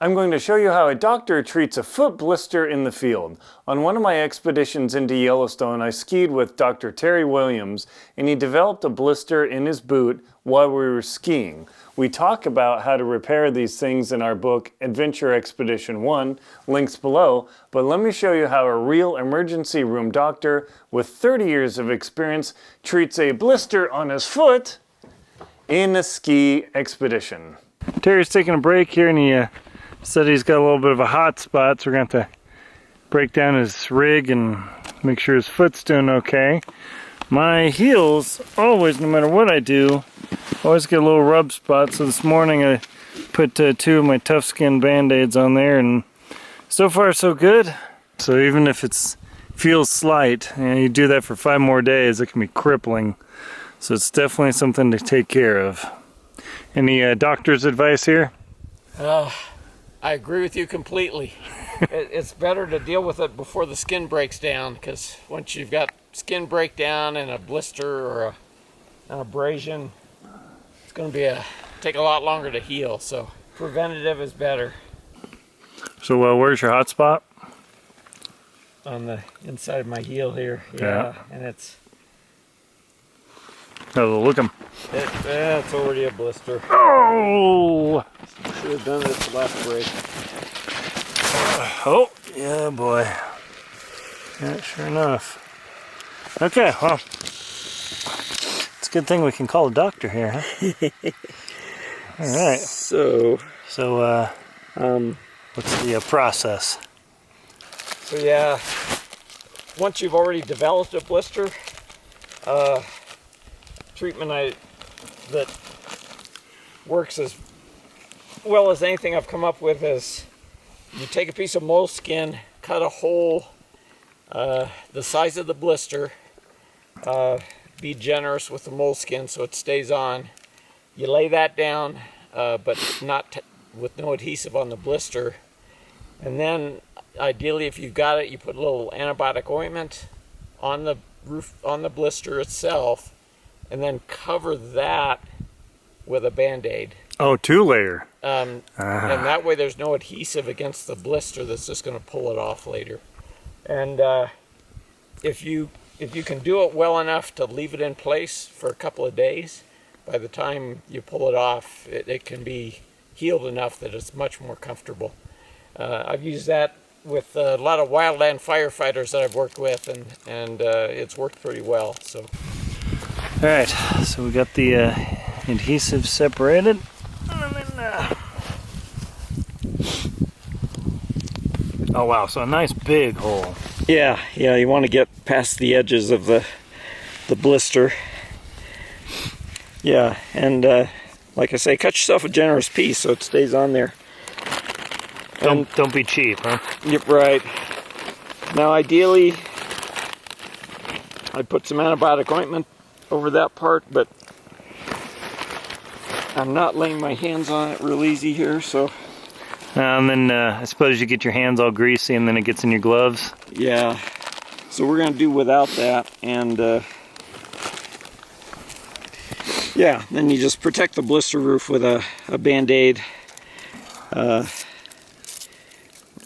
I'm going to show you how a doctor treats a foot blister in the field. On one of my expeditions into Yellowstone, I skied with Dr. Terry Williams, and he developed a blister in his boot while we were skiing. We talk about how to repair these things in our book, Adventure Expedition 1, links below, but let me show you how a real emergency room doctor with 30 years of experience treats a blister on his foot in a ski expedition. Terry's taking a break here, and he said he's got a little bit of a hot spot, so we're going to have to break down his rig and make sure his foot's doing okay. My heels, always, no matter what I do, always get a little rub spot, so this morning I put 2 of my tough skin band-aids on there, and so far so good. So even if it feels slight, you do that for 5 more days, it can be crippling. So it's definitely something to take care of. Any doctor's advice here? I agree with you completely. It's better to deal with it before the skin breaks down, because once you've got skin breakdown and a blister or an abrasion, it's going to take a lot longer to heal. So preventative is better. So where's your hot spot? On the inside of my heel here. Yeah. And it's... Oh, look him. It's already a blister. Oh! Should have done this last break. Oh, yeah, boy. Yeah, sure enough. Okay, well, it's a good thing we can call a doctor here, huh? All right. So, what's the process? So yeah, once you've already developed a blister, treatment that works as well as anything I've come up with is you take a piece of moleskin, cut a hole the size of the blister, be generous with the moleskin so it stays on. You lay that down, but not with no adhesive on the blister, and then ideally if you've got it, you put a little antibiotic ointment on the roof, on the blister itself, and then cover that with a Band-Aid. Oh, 2-layer. And that way there's no adhesive against the blister that's just going to pull it off later. And if you can do it well enough to leave it in place for a couple of days, by the time you pull it off, it can be healed enough that it's much more comfortable. I've used that with a lot of wildland firefighters that I've worked with, and it's worked pretty well. So. All right, so we got the adhesive separated. And then, oh wow, so a nice big hole. Yeah, you want to get past the edges of the blister. Yeah, and like I say, cut yourself a generous piece so it stays on there. Don't be cheap, huh? Yep, right. Now ideally, I put some antibiotic ointment over that part, but I'm not laying my hands on it real easy here, so. And then I suppose you get your hands all greasy and then it gets in your gloves. Yeah, so we're gonna do without that, and yeah, then you just protect the blister roof with a Band-Aid,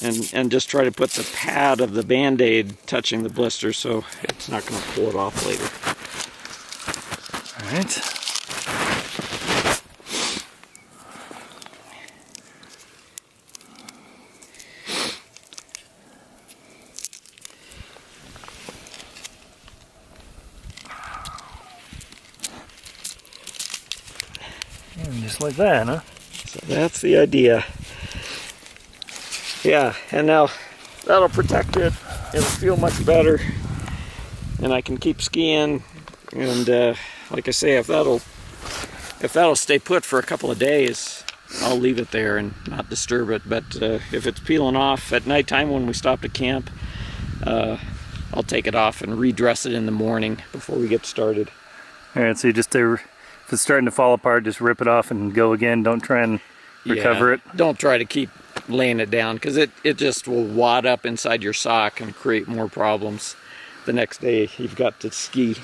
and just try to put the pad of the Band-Aid touching the blister so it's not gonna pull it off later. All right. And just like that, huh? So that's the idea. Yeah, and now that'll protect it. It'll feel much better, and I can keep skiing. And like I say, if that'll stay put for a couple of days, I'll leave it there and not disturb it. But if it's peeling off at nighttime when we stop to camp, I'll take it off and redress it in the morning before we get started. All right, so you just if it's starting to fall apart, just rip it off and go again. Don't try and recover it. Don't try to keep laying it down, because it just will wad up inside your sock and create more problems the next day you've got to ski.